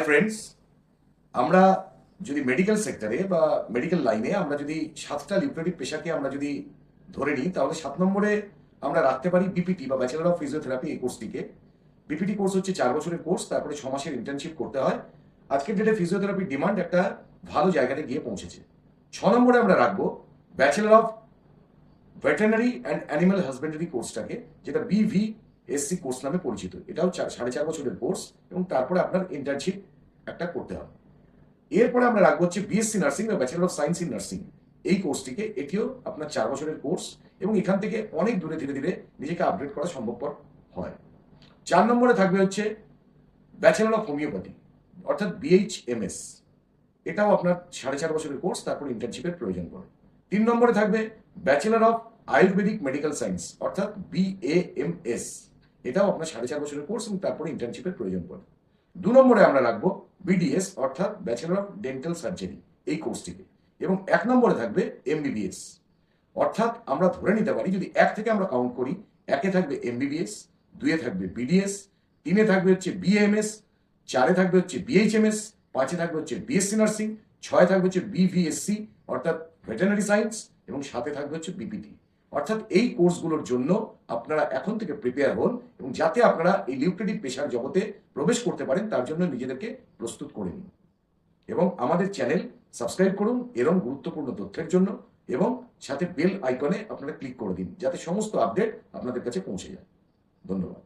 Friends, আমরা যদি medical সেক্টরে বা মেডিকেল লাইনে আমরা যদি 7টা লিউক্রেটিভ পেশাকে আমরা যদি ধরে নিই, তাহলে 7 নম্বরে আমরা রাখতে পারি বিপিটি বা ব্যাচেলর অফ ফিজিওথেরাপি। এই কোর্সটিকে বিপিটি কোর্স হচ্ছে 4 বছরের কোর্স, তারপরে 6 মাসের ইন্টার্নশিপ করতে হয়। আজকের ডেটে ফিজিওথেরাপির ডিমান্ড একটা ভালো জায়গাতে গিয়ে পৌঁছেছে। 6 নম্বরে আমরা রাখবো bachelor of veterinary and animal husbandry কোর্সটাকে, যেটা বিভিএসসি কোর্স নামে পরিচিত। এটাও 4.5 বছরের কোর্স এবং তারপরে আপনার ইন্টার্নশিপ একটা করতে হবে। এরপরে আমরা রাখবো হচ্ছে বিএসসি নার্সিং বা bachelor of science in nursing, এই কোর্সটিকে। এটিও আপনার 4 বছরের কোর্স এবং এখান থেকে অনেক দূরে ধীরে ধীরে নিজেকে আপডেট করা সম্ভবপর হয়। 4 নম্বরে থাকবে হচ্ছে ব্যাচেলর অফ হোমিওপ্যাথি অর্থাৎ বিএইচএমএস, এটাও আপনার 4.5 বছরের কোর্স, তারপর ইন্টার্নশিপের প্রয়োজন পড়ে। 3 নম্বরে থাকবে bachelor of Ayurvedic medical science অর্থাৎ বিএএমএস, এটাও আপনার 4.5 বছরের কোর্স এবং তারপরে ইন্টার্নশিপের প্রয়োজন পড়ে। 2 নম্বরে আমরা রাখবো বিডিএস অর্থাৎ ব্যাচেলর অফ ডেন্টাল সার্জারি, এই কোর্সটিকে। এবং 1 নম্বরে থাকবে এমবিবিএস, অর্থাৎ আমরা ধরে নিতে পারি যদি 1 থেকে আমরা কাউন্ট করি, 1-এ থাকবে এমবিবিএস, 2-এ থাকবে বিডিএস, 3-এ থাকবে হচ্ছে বিএমএস, 4-এ থাকবে হচ্ছে বিএইচএমএস, 5-এ থাকবে হচ্ছে বিএসসি নার্সিং, 6-এ থাকবে হচ্ছে বিভিএসসি অর্থাৎ ভেটেরিনারি সায়েন্স এবং 7-এ থাকবে হচ্ছে বিপিটি। অর্থাৎ এই কোর্সগুলোর জন্য আপনারা এখন থেকে প্রিপেয়ার হন এবং যাতে আপনারা এই লিউক্রেটিভ পেশার জগতে প্রবেশ করতে পারেন তার জন্য নিজেদেরকে প্রস্তুত করে নিন। এবং আমাদের চ্যানেল সাবস্ক্রাইব করুন এরকম গুরুত্বপূর্ণ তথ্যের জন্য, এবং সাথে বেল আইকনে আপনারা ক্লিক করে দিন যাতে সমস্ত আপডেট আপনাদের কাছে পৌঁছে যায়। ধন্যবাদ।